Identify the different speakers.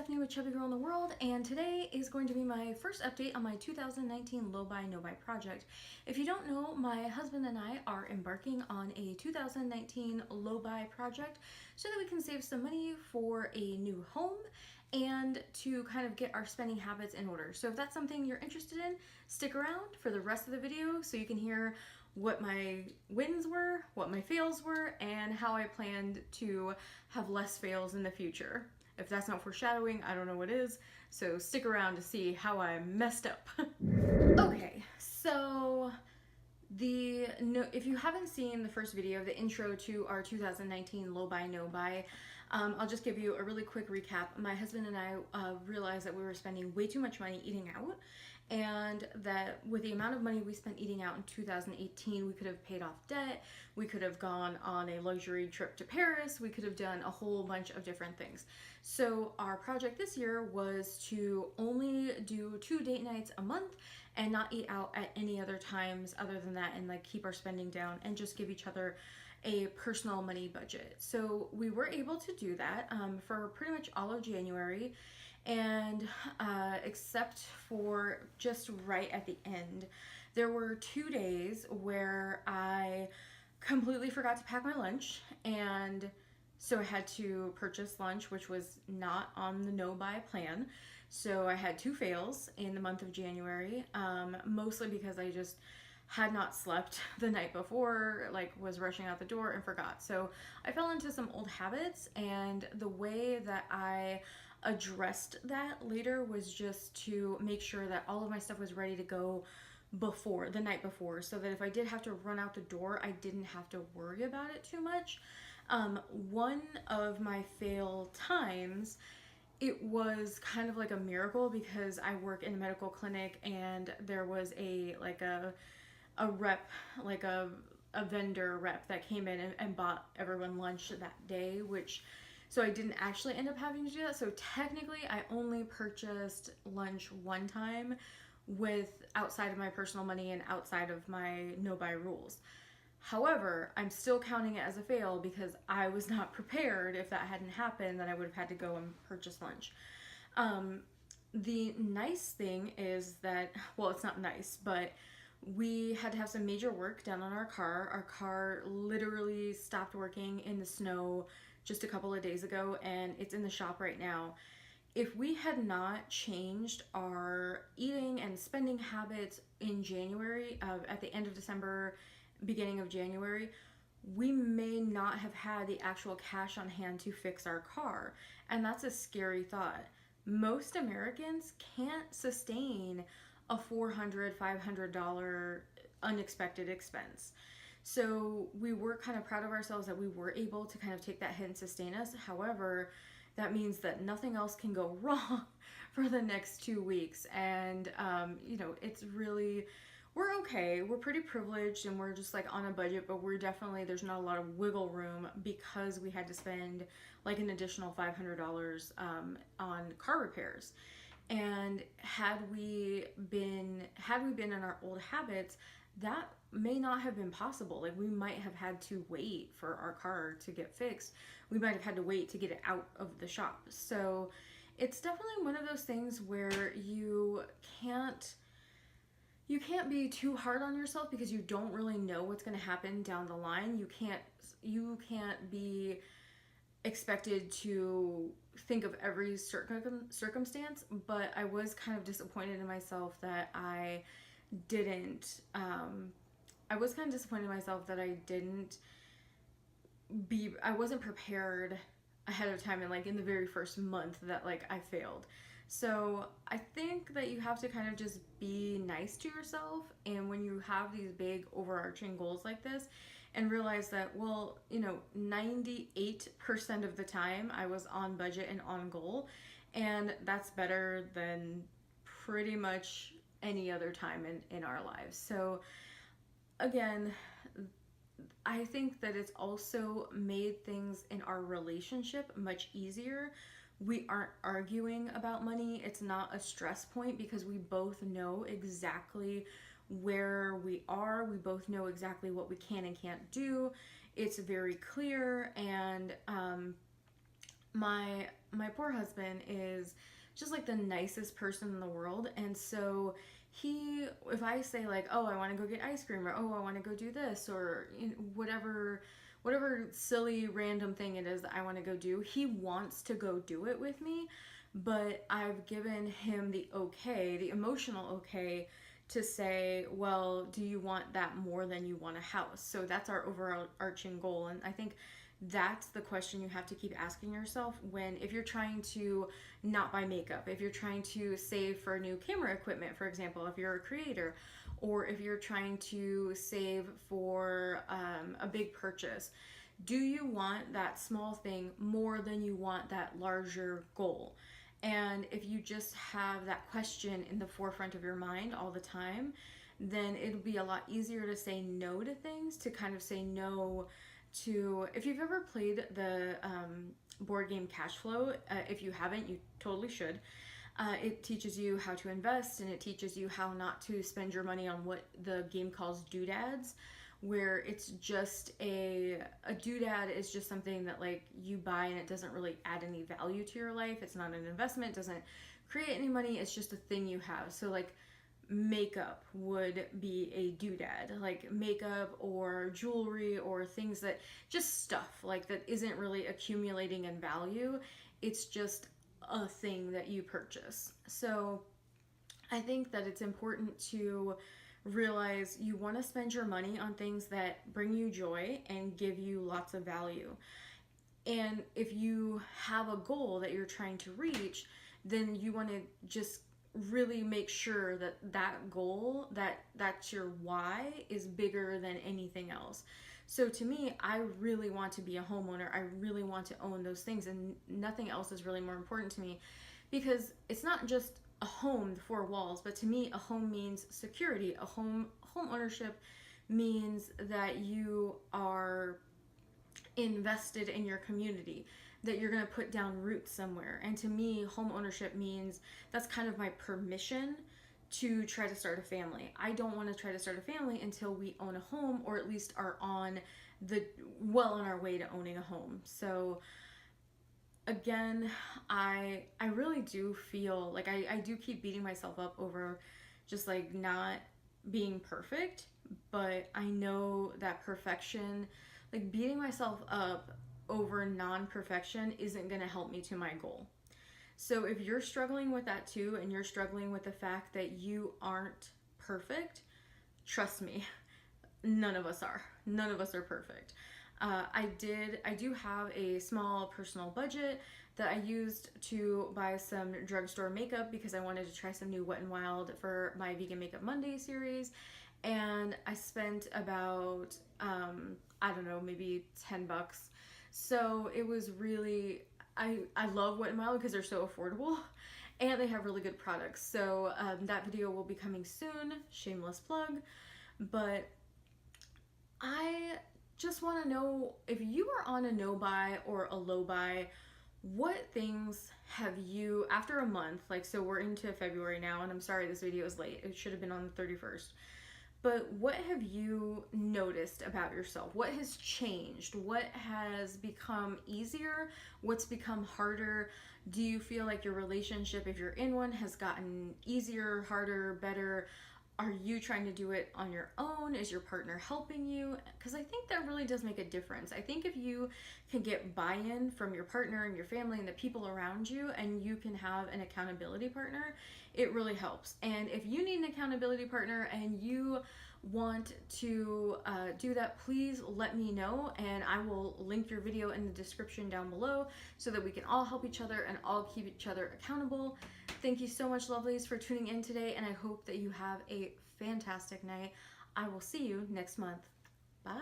Speaker 1: Stephanie with Chubby Girl in the World, and today is going to be my first update on my 2019 Low Buy No Buy project. If you don't know, my husband and I are embarking on a 2019 Low Buy project so that we can save some money for a new home and to kind of get our spending habits in order. So if that's something you're interested in, stick around for the rest of the video so you can hear what my wins were, what my fails were, and how I planned to have less fails in the future. If that's not foreshadowing, I don't know what is, so stick around to see how I messed up. Okay, so if you haven't seen the first video, the intro to our 2019 Low Buy No Buy, I'll just give you a really quick recap. My husband and I realized that we were spending way too much money eating out, and that with the amount of money we spent eating out in 2018, we could have paid off debt, we could have gone on a luxury trip to Paris, we could have done a whole bunch of different things. So our project this year was to only do 2 date nights a month and not eat out at any other times other than that, and like keep our spending down and just give each other a personal money budget. So we were able to do that for pretty much all of January, and except for just right at the end, there were 2 days where I completely forgot to pack my lunch, and so I had to purchase lunch, which was not on the no buy plan. So I had 2 fails in the month of January, mostly because I just had not slept the night before, like was rushing out the door and forgot. So I fell into some old habits, and the way that I addressed that later was just to make sure that all of my stuff was ready to go the night before, so that if I did have to run out the door, I didn't have to worry about it too much. One of my fail times, it was kind of like a miracle because I work in a medical clinic, and there was a rep, like a vendor rep that came in and bought everyone lunch that day, so I didn't actually end up having to do that. So technically I only purchased lunch one time outside of my personal money and outside of my no buy rules. However, I'm still counting it as a fail because I was not prepared. If that hadn't happened, then I would have had to go and purchase lunch. The nice thing is that, well, it's not nice, but we had to have some major work done on our car. Our car literally stopped working in the snow just a couple of days ago, and it's in the shop right now. If we had not changed our eating and spending habits in January, at the end of December, beginning of January, we may not have had the actual cash on hand to fix our car. And that's a scary thought. Most Americans can't sustain a $400, $500 unexpected expense. So we were kind of proud of ourselves that we were able to kind of take that hit and sustain us. However, that means that nothing else can go wrong for the next 2 weeks. And, you know, it's really, we're okay. We're pretty privileged, and we're just like on a budget, but there's not a lot of wiggle room because we had to spend like an additional $500 on car repairs. And had we been in our old habits, that may not have been possible. Like, we might have had to wait for our car to get fixed. We might have had to wait to get it out of the shop. So it's definitely one of those things where you can't be too hard on yourself because you don't really know what's going to happen down the line. You can't be expected to think of every circumstance, but I was kind of disappointed in myself that I wasn't prepared ahead of time, and like in the very first month that like I failed. So I think that you have to kind of just be nice to yourself, and when you have these big overarching goals like this, and realize that, well, you know, 98% of the time I was on budget and on goal, and that's better than pretty much any other time in our lives. So again, I think that it's also made things in our relationship much easier. We aren't arguing about money. It's not a stress point because we both know exactly where we are. We both know exactly what we can and can't do. It's very clear, and my poor husband is just like the nicest person in the world, and so if I say like, oh, I want to go get ice cream, or oh, I want to go do this, or whatever silly random thing it is that I want to go do, he wants to go do it with me. But I've given him the okay, the emotional okay, to say, well, do you want that more than you want a house? So that's our overarching goal. And I think that's the question you have to keep asking yourself if you're trying to not buy makeup, if you're trying to save for new camera equipment, for example, if you're a creator, or if you're trying to save for a big purchase. Do you want that small thing more than you want that larger goal? And if you just have that question in the forefront of your mind all the time, then it'll be a lot easier to say no to things, to kind of say no to, if you've ever played the board game Cash Flow, if you haven't, you totally should. It teaches you how to invest, and it teaches you how not to spend your money on what the game calls doodads, where it's just a doodad is just something that like you buy and it doesn't really add any value to your life. It's not an investment, doesn't create any money, it's just a thing you have. So like makeup would be a doodad, like makeup or jewelry or things that just stuff like that isn't really accumulating in value. It's just a thing that you purchase. So I think that it's important to realize you want to spend your money on things that bring you joy and give you lots of value. And if you have a goal that you're trying to reach, then you want to just really make sure that that goal, that's your why, is bigger than anything else. So to me, I really want to be a homeowner. I really want to own those things, and nothing else is really more important to me, because it's not just a home, the four walls, but to me, a home means security. Home ownership means that you are invested in your community, that you're going to put down roots somewhere. And to me, home ownership means that's kind of my permission to try to start a family. I don't want to try to start a family until we own a home, or at least are on our way to owning a home. So again, I really do feel like I do keep beating myself up over just like not being perfect, but I know that perfection, like beating myself up over non-perfection, isn't going to help me to my goal. So if you're struggling with that too, and you're struggling with the fact that you aren't perfect, trust me, none of us are. None of us are perfect. I do have a small personal budget that I used to buy some drugstore makeup because I wanted to try some new Wet n Wild for my Vegan Makeup Monday series. And I spent about, I don't know, maybe $10. So it was really, I love Wet n Wild because they're so affordable and they have really good products. So that video will be coming soon, shameless plug. But I just want to know, if you are on a no buy or a low buy, what things have you, after a month, like, so we're into February now, and I'm sorry this video is late, it should have been on the 31st, but what have you noticed about yourself? What has changed? What has become easier? What's become harder? Do you feel like your relationship, if you're in one, has gotten easier, harder, better? Are you trying to do it on your own? Is your partner helping you? Because I think that really does make a difference. I think if you can get buy-in from your partner and your family and the people around you, and you can have an accountability partner, it really helps. And if you need an accountability partner and you want to do that, please let me know, and I will link your video in the description down below so that we can all help each other and all keep each other accountable. Thank you so much, lovelies, for tuning in today, and I hope that you have a fantastic night. I will see you next month. Bye.